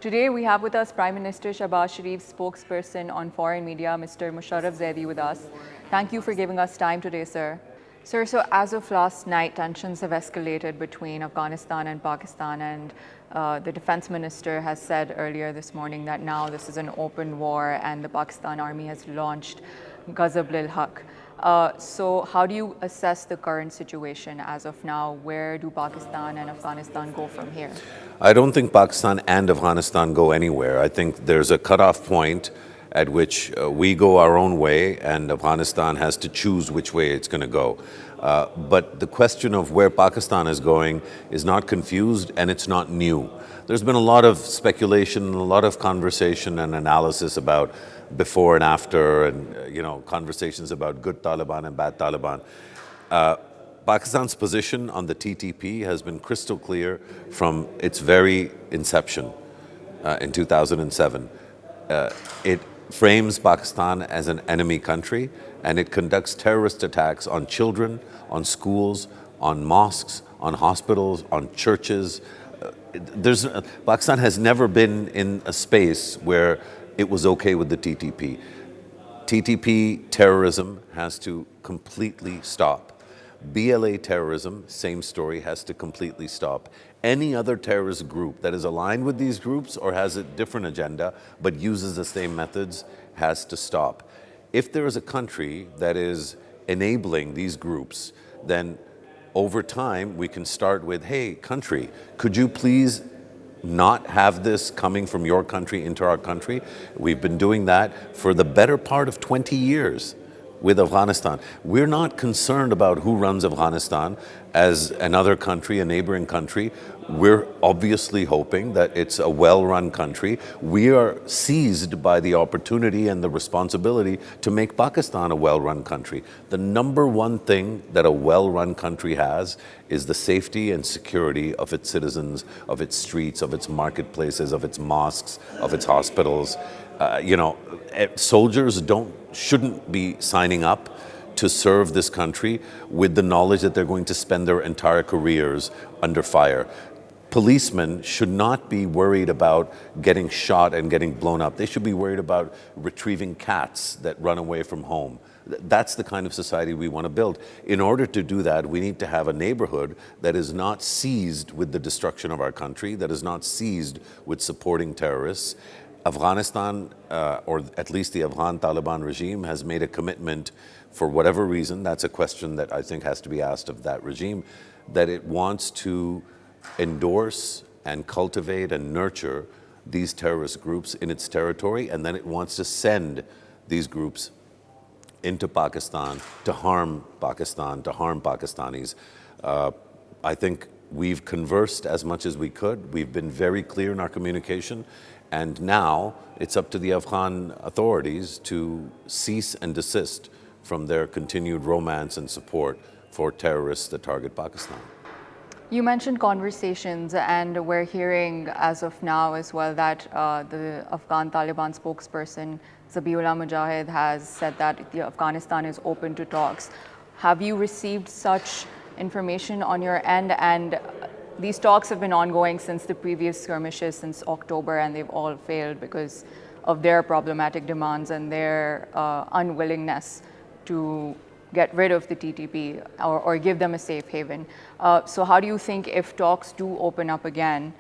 Today we have with us Prime Minister Shahbaz Sharif's spokesperson on foreign media, Mr. Mosharraf Zaidi with us. Thank you for giving us time today, sir. Sir, so as of last night, tensions have escalated between Afghanistan and Pakistan, and the defense minister has said earlier this morning that now this is an open war and the Pakistan army has launched Ghazab lil Haq. So how do you assess the current situation as of now? Where do Pakistan and Afghanistan go from here? I don't think Pakistan and Afghanistan go anywhere. I think there's a cutoff point at which we go our own way and Afghanistan has to choose which way it's going to go. But the question of where Pakistan is going is not confused and it's not new. There's been a lot of speculation, a lot of conversation and analysis about before and after, and conversations about good Taliban and bad Taliban. Pakistan's position on the TTP has been crystal clear from its very inception in 2007. It frames Pakistan as an enemy country and it conducts terrorist attacks on children, on schools, on mosques, on hospitals, on churches. Pakistan has never been in a space where it was okay with the TTP. TTP terrorism has to completely stop. BLA terrorism, same story, has to completely stop. Any other terrorist group that is aligned with these groups or has a different agenda but uses the same methods has to stop. If there is a country that is enabling these groups, then over time we can start with, hey, country, could you please not have this coming from your country into our country? We've been doing that for the better part of 20 years. With Afghanistan. We're not concerned about who runs Afghanistan as another country, a neighboring country. We're obviously hoping that it's a well-run country. We are seized by the opportunity and the responsibility to make Pakistan a well-run country. The number one thing that a well-run country has is the safety and security of its citizens, of its streets, of its marketplaces, of its mosques, of its hospitals. Soldiers shouldn't be signing up to serve this country with the knowledge that they're going to spend their entire careers under fire. Policemen should not be worried about getting shot and getting blown up. They should be worried about retrieving cats that run away from home. That's the kind of society we want to build. In order to do that, we need to have a neighborhood that is not seized with the destruction of our country, that is not seized with supporting terrorists. Afghanistan, or at least the Afghan Taliban regime, has made a commitment for whatever reason, that's a question that I think has to be asked of that regime, that it wants to endorse and cultivate and nurture these terrorist groups in its territory, and then it wants to send these groups into Pakistan to harm Pakistanis. I think we've conversed as much as we could. We've been very clear in our communication. And now it's up to the Afghan authorities to cease and desist from their continued romance and support for terrorists that target Pakistan. You mentioned conversations, and we're hearing as of now as well that the Afghan Taliban spokesperson Zabiullah Mujahid has said that Afghanistan is open to talks. Have you received such information on your end? And these talks have been ongoing since the previous skirmishes, since October, and they've all failed because of their problematic demands and their unwillingness to get rid of the TTP or give them a safe haven. So how do you think if talks do open up again,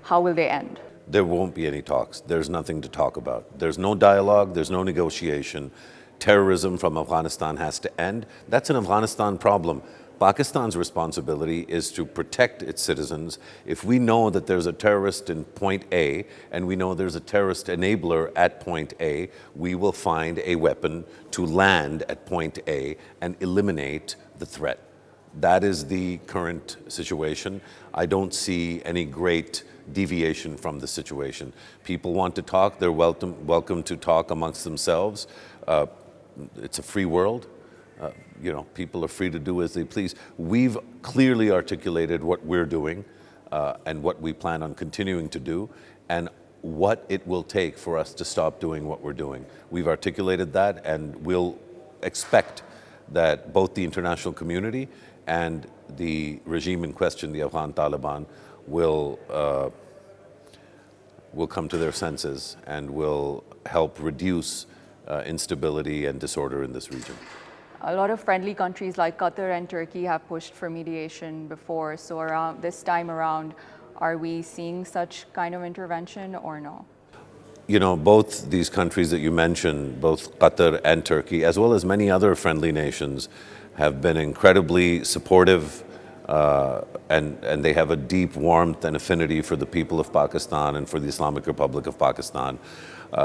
how will they end? There won't be any talks. There's nothing to talk about. There's no dialogue, there's no negotiation. Terrorism from Afghanistan has to end. That's an Afghanistan problem. Pakistan's responsibility is to protect its citizens. If we know that there's a terrorist in point A and we know there's a terrorist enabler at point A, we will find a weapon to land at point A and eliminate the threat. That is the current situation. I don't see any great deviation from the situation. People want to talk, they're welcome to talk amongst themselves. It's a free world. People are free to do as they please. We've clearly articulated what we're doing and what we plan on continuing to do and what it will take for us to stop doing what we're doing. We've articulated that, and we'll expect that both the international community and the regime in question, the Afghan Taliban, will will come to their senses and will help reduce instability and disorder in this region. A lot of friendly countries like Qatar and Turkey have pushed for mediation before. So around this time around, are we seeing such kind of intervention or no? You know, both these countries that you mentioned, both Qatar and Turkey, as well as many other friendly nations, have been incredibly supportive, and they have a deep warmth and affinity for the people of Pakistan and for the Islamic Republic of Pakistan.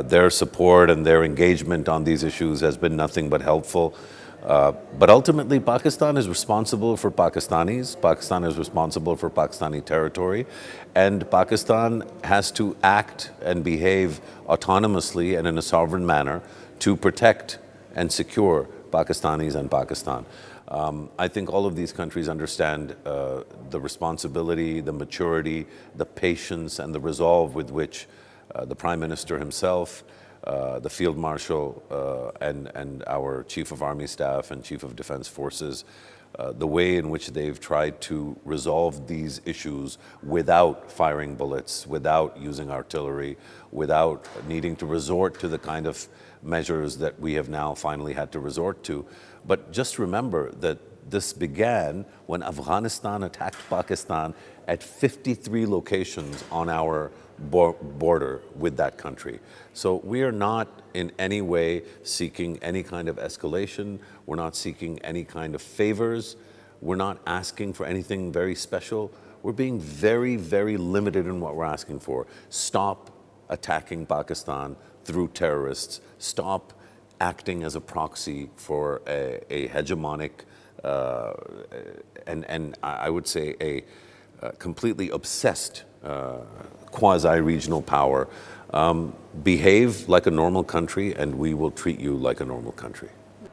Their support and their engagement on these issues has been nothing but helpful. But ultimately, Pakistan is responsible for Pakistanis. Pakistan is responsible for Pakistani territory. And Pakistan has to act and behave autonomously and in a sovereign manner to protect and secure Pakistanis and Pakistan. I think all of these countries understand the responsibility, the maturity, the patience, and the resolve with which the Prime Minister himself, the Field Marshal, and our Chief of Army Staff and Chief of Defense Forces, the way in which they've tried to resolve these issues without firing bullets, without using artillery, without needing to resort to the kind of measures that we have now finally had to resort to. But just remember that this began when Afghanistan attacked Pakistan at 53 locations on our border with that country. So we are not in any way seeking any kind of escalation. We're not seeking any kind of favors. We're not asking for anything very special. We're being very, very limited in what we're asking for. Stop attacking Pakistan through terrorists. Stop acting as a proxy for a hegemonic and I would say a completely obsessed quasi-regional power. Behave like a normal country and we will treat you like a normal country.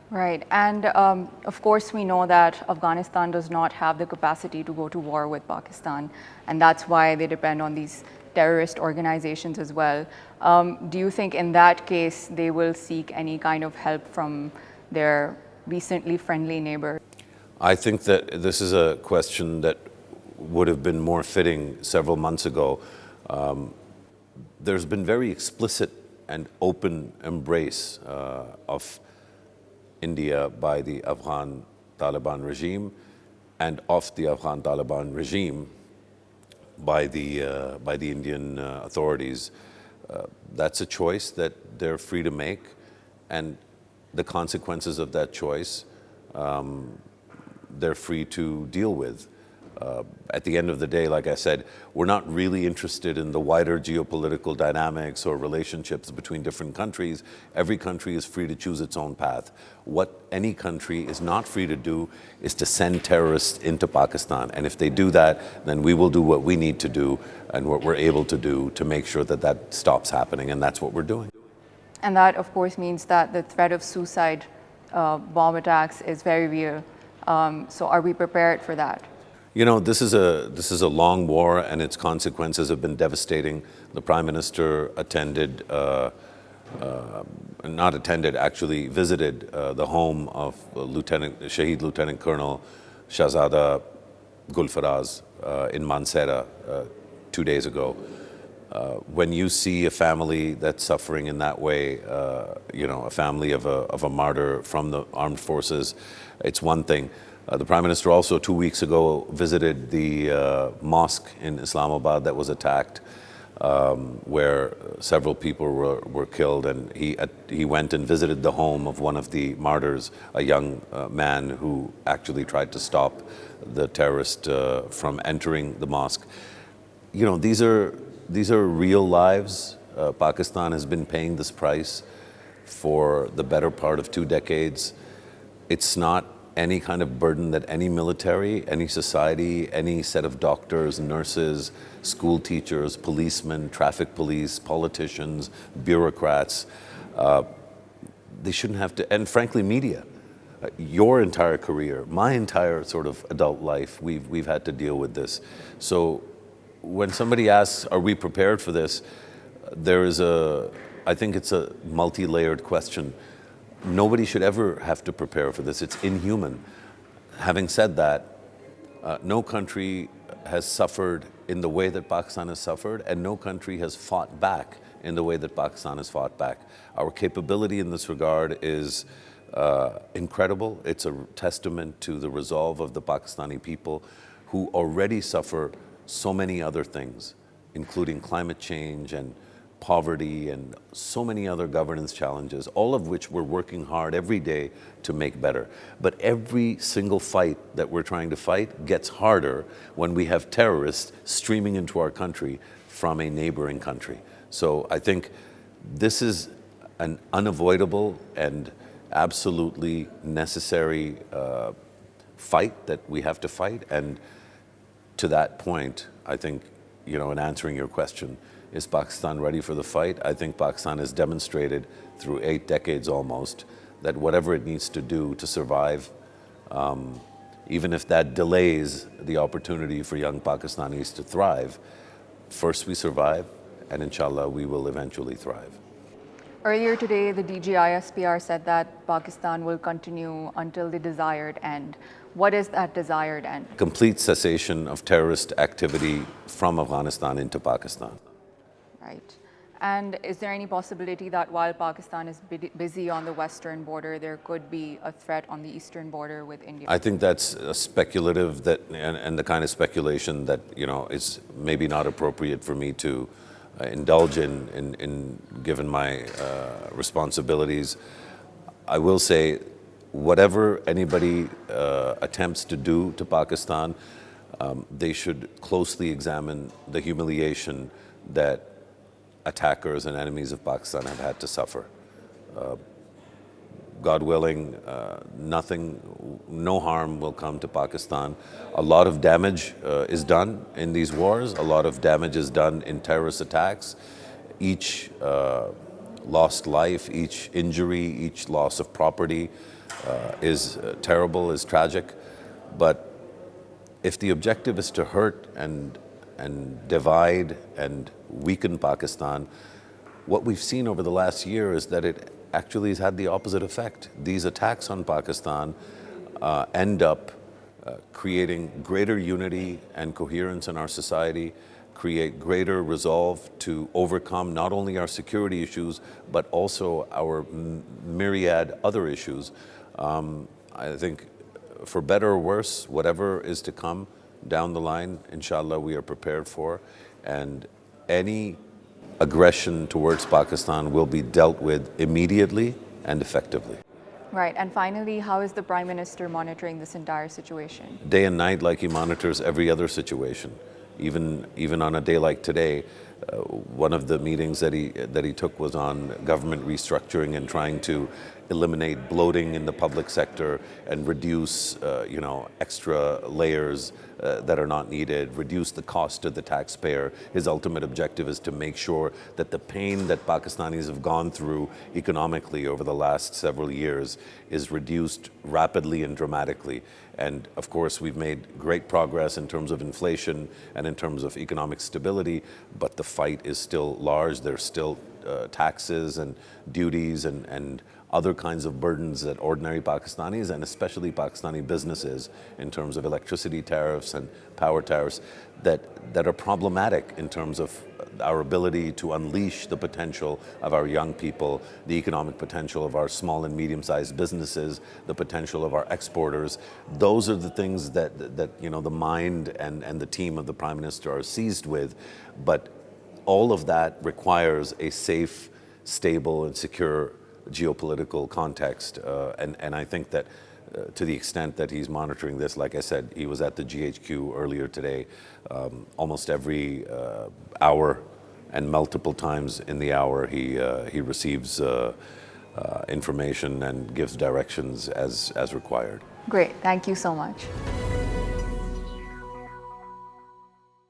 Right, and of course we know that Afghanistan does not have the capacity to go to war with Pakistan, and that's why they depend on these terrorist organizations as well. Do you think in that case they will seek any kind of help from their recently friendly neighbor? I think that this is a question that would have been more fitting several months ago. There's been very explicit and open embrace of India by the Afghan Taliban regime and of the Afghan Taliban regime by the Indian authorities. That's a choice that they're free to make, and the consequences of that choice they're free to deal with. At the end of the day, like I said, we're not really interested in the wider geopolitical dynamics or relationships between different countries. Every country is free to choose its own path. What any country is not free to do is to send terrorists into Pakistan. And if they do that, then we will do what we need to do and what we're able to do to make sure that that stops happening. And that's what we're doing. And that, of course, means that the threat of suicide bomb attacks is very real. So are we prepared for that? You know, this is a long war, and its consequences have been devastating. The Prime Minister attended, not attended, actually visited the home of Shaheed Lieutenant Colonel Shahzada Gulfaraz in Mansehra 2 days ago. When you see a family that's suffering in that way, you know, a family of a martyr from the armed forces, it's one thing. The Prime Minister also 2 weeks ago visited the mosque in Islamabad that was attacked, where several people were killed, and he went and visited the home of one of the martyrs, a young man who actually tried to stop the terrorist from entering the mosque. You know, these are real lives. Pakistan has been paying this price for the better part of 2 decades. It's not any kind of burden that any military, any society, any set of doctors, nurses, school teachers, policemen, traffic police, politicians, bureaucrats, they shouldn't have to, and frankly, media. Your entire career, my entire sort of adult life, we've had to deal with this. So when somebody asks, are we prepared for this? I think it's a multi-layered question. Nobody should ever have to prepare for this. It's inhuman. Having said that, no country has suffered in the way that Pakistan has suffered, and no country has fought back in the way that Pakistan has fought back. Our capability in this regard is incredible. It's a testament to the resolve of the Pakistani people, who already suffer so many other things, including climate change and poverty and so many other governance challenges, all of which we're working hard every day to make better. But every single fight that we're trying to fight gets harder when we have terrorists streaming into our country from a neighboring country. So I think this is an unavoidable and absolutely necessary fight that we have to fight. And to that point, I think, in answering your question, is Pakistan ready for the fight? I think Pakistan has demonstrated through 8 decades almost that whatever it needs to do to survive, even if that delays the opportunity for young Pakistanis to thrive, first we survive, and inshallah we will eventually thrive. Earlier today, the DGISPR said that Pakistan will continue until the desired end. What is that desired end? Complete cessation of terrorist activity from Afghanistan into Pakistan. Right. And is there any possibility that while Pakistan is busy on the western border, there could be a threat on the eastern border with India? I think that's speculative, and the kind of speculation that is maybe not appropriate for me to indulge in given my responsibilities. I will say, whatever anybody attempts to do to Pakistan, they should closely examine the humiliation that attackers and enemies of Pakistan have had to suffer. God willing, no harm will come to Pakistan. A lot of damage is done in these wars. A lot of damage is done in terrorist attacks. Each lost life, each injury, each loss of property is terrible, is tragic. But if the objective is to hurt and divide and weaken Pakistan, what we've seen over the last year is that it actually has had the opposite effect. These attacks on Pakistan end up creating greater unity and coherence in our society, create greater resolve to overcome not only our security issues, but also our myriad other issues. I think, for better or worse, whatever is to come down the line, inshallah, we are prepared for. And any aggression towards Pakistan will be dealt with immediately and effectively. Right. And finally, how is the Prime Minister monitoring this entire situation? Day and night, like he monitors every other situation. Even on a day like today, one of the meetings that he took was on government restructuring and trying to eliminate bloating in the public sector and reduce extra layers that are not needed, reduce the cost to the taxpayer. His ultimate objective is to make sure that the pain that Pakistanis have gone through economically over the last several years is reduced rapidly and dramatically. And of course, we've made great progress in terms of inflation and in terms of economic stability, but the fight is still large. There's still taxes and duties and other kinds of burdens that ordinary Pakistanis and especially Pakistani businesses, in terms of electricity tariffs and power tariffs, that are problematic in terms of our ability to unleash the potential of our young people, the economic potential of our small and medium-sized businesses, the potential of our exporters. Those are the things that the mind and the team of the Prime Minister are seized with. But all of that requires a safe, stable, and secure geopolitical context. And I think that to the extent that he's monitoring this, like I said, he was at the GHQ earlier today. Almost every hour and multiple times in the hour, he receives information and gives directions as required. Great. Thank you so much.